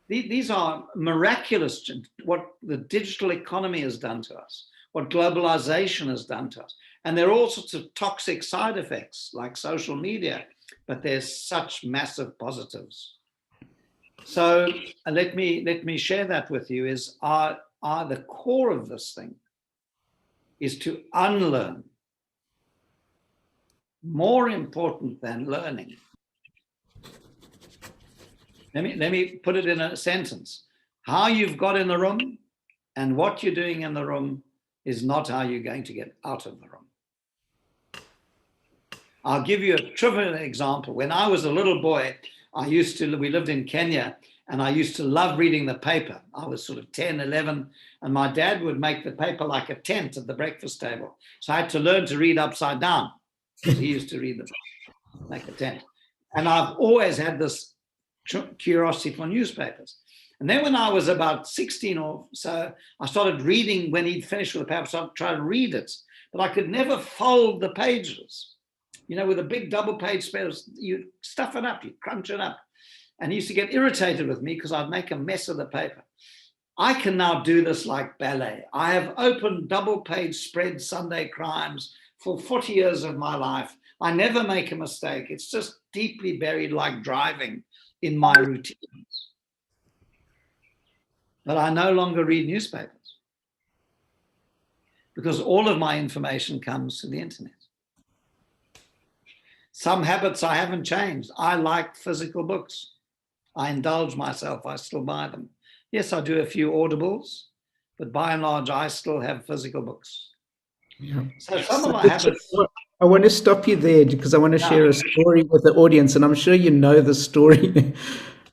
These are miraculous, what the digital economy has done to us, what globalization has done to us. And there are all sorts of toxic side effects like social media, but there's such massive positives. So let me share that with you. Is the core of this thing is to unlearn. More important than learning. Let me put it in a sentence. How you've got in the room and what you're doing in the room is not how you're going to get out of the room. I'll give you a trivial example. When I was a little boy, we lived in Kenya, and I used to love reading the paper. I was sort of 10, 11, and my dad would make the paper like a tent at the breakfast table. So I had to learn to read upside down, because he used to read the paper like a tent. And I've always had this curiosity for newspapers. And then when I was about 16 or so, I started reading when he'd finished with the paper, so I tried to read it, but I could never fold the pages. With a big double page spread, you stuff it up, you crunch it up. And he used to get irritated with me because I'd make a mess of the paper. I can now do this like ballet. I have opened double page spread Sunday Crimes for 40 years of my life. I never make a mistake. It's just deeply buried like driving in my routines. But I no longer read newspapers because all of my information comes to the internet. Some habits I haven't changed. I like physical books. I indulge myself. I still buy them. Yes, I do a few audibles, but by and large, I still have physical books. Yeah. So some of my habits... I want to stop you there because I want to share a story with the audience, and I'm sure you know the story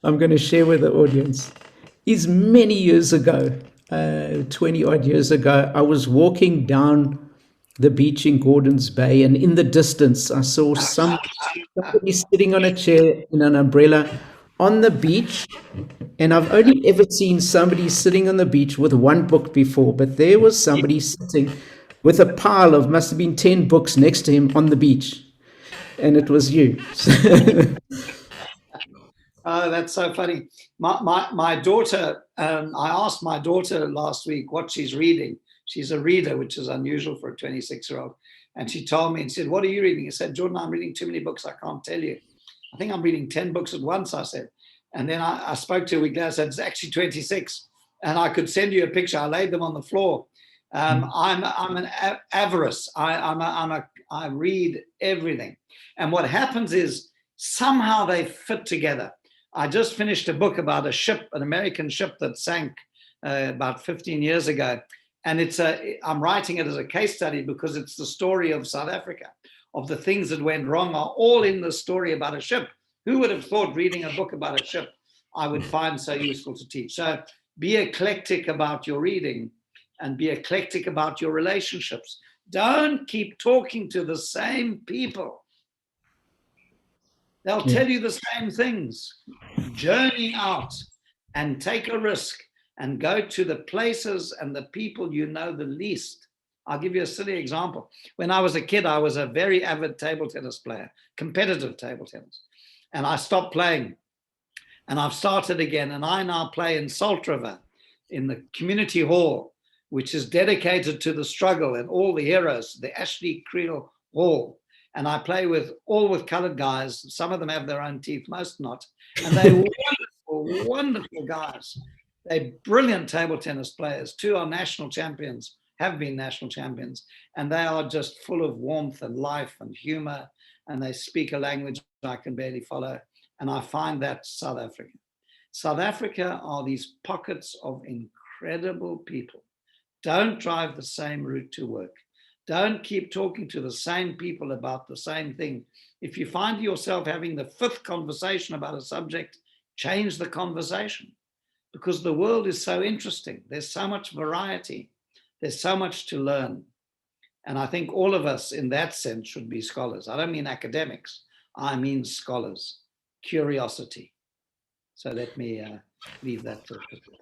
I'm going to share with the audience. Is many years ago, 20 odd years ago, I was walking down the beach in Gordons Bay, and in the distance I saw somebody sitting on a chair in an umbrella on the beach, and I've only ever seen somebody sitting on the beach with one book before, but there was somebody sitting with a pile of, must have been 10 books next to him on the beach, and it was you. Oh, that's so funny. My daughter, I asked my daughter last week what she's reading. She's a reader, which is unusual for a 26-year-old. And she told me and said, "What are you reading?" I said, "Jordan, I'm reading too many books. I can't tell you. I think I'm reading 10 books at once," I said. And then I spoke to her a week later. I said, "It's actually 26. And I could send you a picture. I laid them on the floor. I'm an avarice. I read everything. And what happens is somehow they fit together. I just finished a book about a ship, an American ship that sank about 15 years ago. And I'm writing it as a case study because it's the story of South Africa, of the things that went wrong are all in the story about a ship. Who would have thought reading a book about a ship I would find so useful to teach? So be eclectic about your reading and be eclectic about your relationships. Don't keep talking to the same people. They'll tell you the same things. Journey out and take a risk and go to the places and the people you know the least. I'll give you a silly example. When I was a kid, I was a very avid table tennis player, competitive table tennis. And I stopped playing and I've started again. And I now play in Salt River in the community hall, which is dedicated to the struggle and all the heroes, the Ashley Creel Hall. And I play with colored guys. Some of them have their own teeth, most not. And they're wonderful, wonderful guys. They're brilliant table tennis players. 2 are national champions have been national champions, and they are just full of warmth and life and humor, and they speak a language I can barely follow. And I find that South Africa. South Africa are these pockets of incredible people. Don't drive the same route to work. Don't keep talking to the same people about the same thing. If you find yourself having the fifth conversation about a subject, change the conversation, because the world is so interesting. There's so much variety. There's so much to learn. And I think all of us in that sense should be scholars. I don't mean academics. I mean scholars. Curiosity. So let me leave that to people.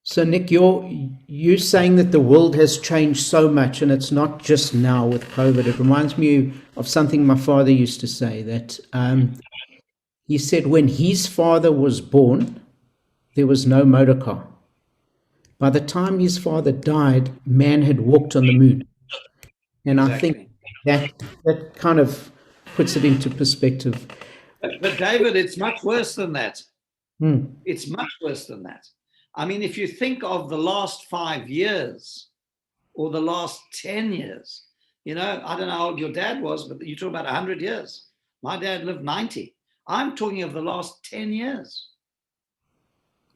So, Nick, you're saying that the world has changed so much, and it's not just now with COVID. It reminds me of something my father used to say, that he said when his father was born, there was no motor car. By the time his father died, man had walked on the moon. And exactly. I think that kind of puts it into perspective. But David, it's much worse than that. It's much worse than that. I mean, if you think of the last 5 years or the last 10 years, you know, I don't know how old your dad was, but you talk about 100 years. My dad lived 90. I'm talking of the last 10 years.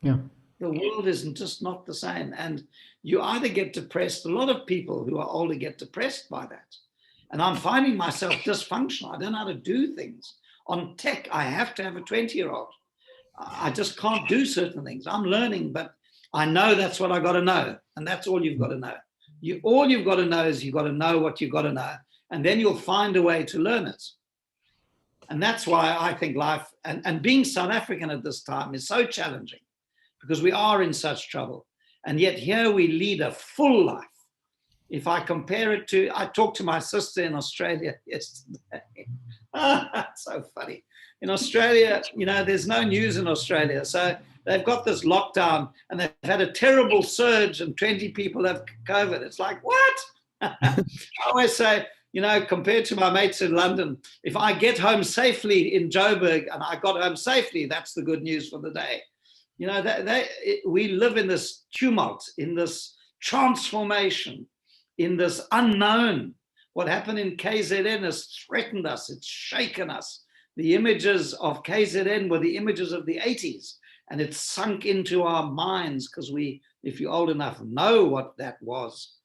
Yeah. The world isn't just not the same. And you either get depressed, a lot of people who are older get depressed by that. And I'm finding myself dysfunctional. I don't know how to do things. On tech, I have to have a 20-year-old. I just can't do certain things. I'm learning, but I know that's what I got to know. And that's all you've got to know. All you've got to know is you've got to know what you've got to know. And then you'll find a way to learn it. And that's why I think life, and being South African at this time is so challenging, because we are in such trouble. And yet here we lead a full life. If I compare it to, I talked to my sister in Australia yesterday. That's so funny. In Australia, you know, there's no news in Australia. So they've got this lockdown and they've had a terrible surge and 20 people have COVID. It's like, what? I always say, you know, compared to my mates in London, if I get home safely in Joburg and I got home safely, that's the good news for the day. You know, we live in this tumult, in this transformation, in this unknown. What happened in KZN has threatened us. It's shaken us. The images of KZN were the images of the 80s, and it sunk into our minds because we, if you're old enough, know what that was.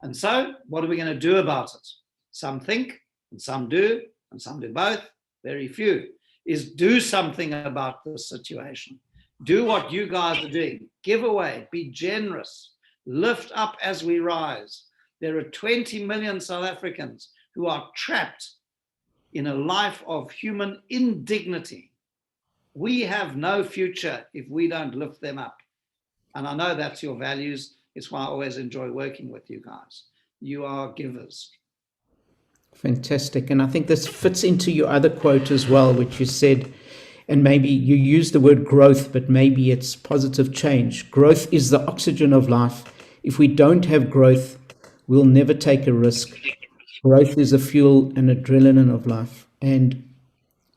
And so what are we going to do about it? Some think, and some do both. Very few. Is do something about this situation. Do what you guys are doing. Give away. Be generous. Lift up as we rise. There are 20 million South Africans who are trapped in a life of human indignity. We have no future if we don't lift them up. And I know that's your values. It's why I always enjoy working with you guys. You are givers. Fantastic. And I think this fits into your other quote as well, which you said, and maybe you use the word growth, but maybe it's positive change. Growth is the oxygen of life. If we don't have growth, we'll never take a risk. Growth is the fuel and adrenaline of life. And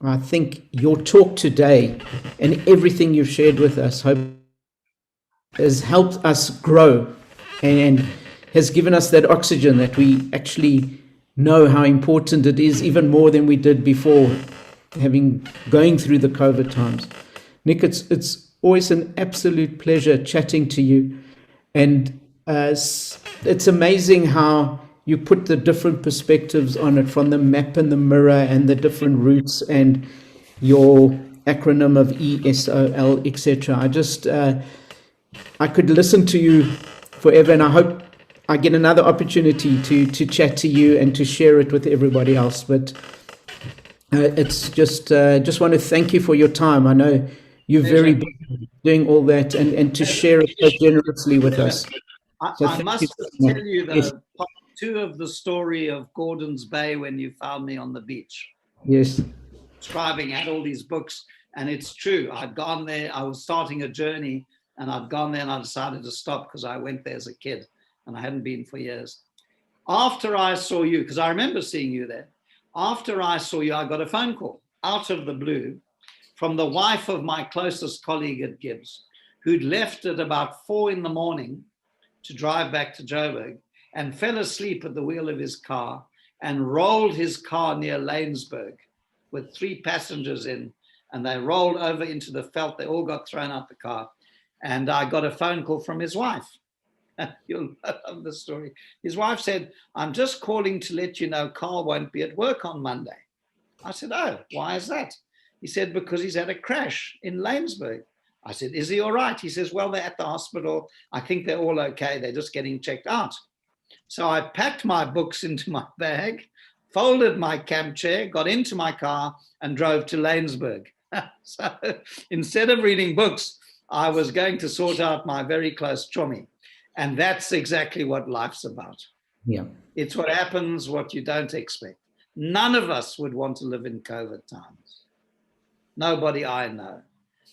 I think your talk today and everything you've shared with us has helped us grow and has given us that oxygen that we actually know how important it is, even more than we did before going through the COVID times. Nick, it's always an absolute pleasure chatting to you. And it's amazing how you put the different perspectives on it, from the map and the mirror and the different routes and your acronym of ESOL, etc. I could listen to you forever, and I hope I get another opportunity to chat to you and to share it with everybody else. But it's just want to thank you for your time. I know you're very busy doing all that and to share it so generously with us. I must tell you, though, part 2 of the story of Gordon's Bay when you found me on the beach. Yes. Scribing, had all these books, and it's true. I'd gone there, I was starting a journey, and I'd gone there and I decided to stop because I went there as a kid and I hadn't been for years. After I saw you, because I remember seeing you there, after I saw you, I got a phone call out of the blue from the wife of my closest colleague at Gibbs, who'd left at about 4 a.m. to drive back to Joburg. and fell asleep at the wheel of his car and rolled his car near Lanesburg with 3 passengers in, and they rolled over into the veldt. They all got thrown out the car. And I got a phone call from his wife. You'll love the story. His wife said, "I'm just calling to let you know Carl won't be at work on Monday." I said, "Oh, why is that?" He said, "Because he's had a crash in Lanesburg." I said, "Is he all right?" He says, "Well, they're at the hospital. I think they're all okay. They're just getting checked out." So I packed my books into my bag, folded my camp chair, got into my car and drove to Lanesburg. So instead of reading books, I was going to sort out my very close chummy. And that's exactly what life's about. Yeah. It's what happens, what you don't expect. None of us would want to live in COVID times. Nobody I know.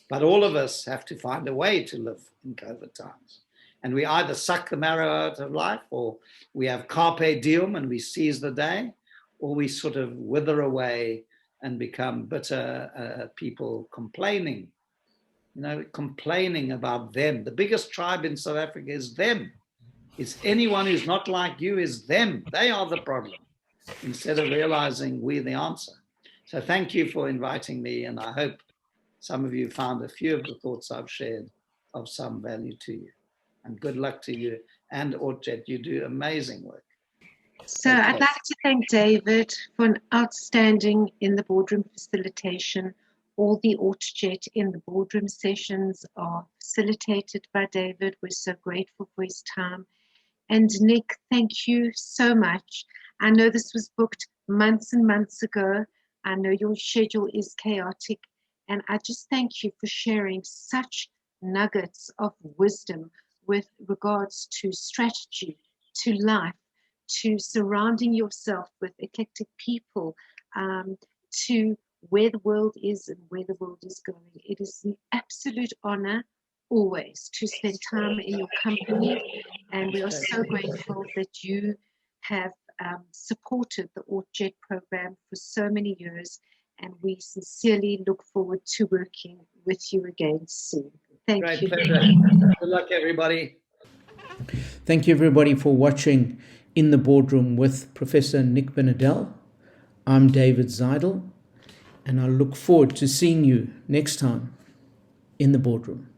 But all of us have to find a way to live in COVID times. And we either suck the marrow out of life, or we have carpe diem and we seize the day, or we sort of wither away and become bitter people complaining. Complaining about them. The biggest tribe in South Africa is them. It's anyone who's not like you is them. They are the problem, instead of realizing we're the answer. So thank you for inviting me, and I hope some of you found a few of the thoughts I've shared of some value to you. And good luck to you and Ortjet. You do amazing work. So I'd like to thank David for an outstanding in the boardroom facilitation. All the Ortjet in the boardroom sessions are facilitated by David. We're so grateful for his time. And Nick, thank you so much. I know this was booked months and months ago. I know your schedule is chaotic. And I just thank you for sharing such nuggets of wisdom with regards to strategy, to life, to surrounding yourself with eclectic people, to where the world is and where the world is going. It is an absolute honor always to spend time in your company, and we are so grateful that you have supported the Ortjet program for so many years, and we sincerely look forward to working with you again soon. Thank you. Pleasure. Good luck, everybody. Thank you, everybody, for watching In the Boardroom with Professor Nick Binedell. I'm David Zidel, and I look forward to seeing you next time in the boardroom.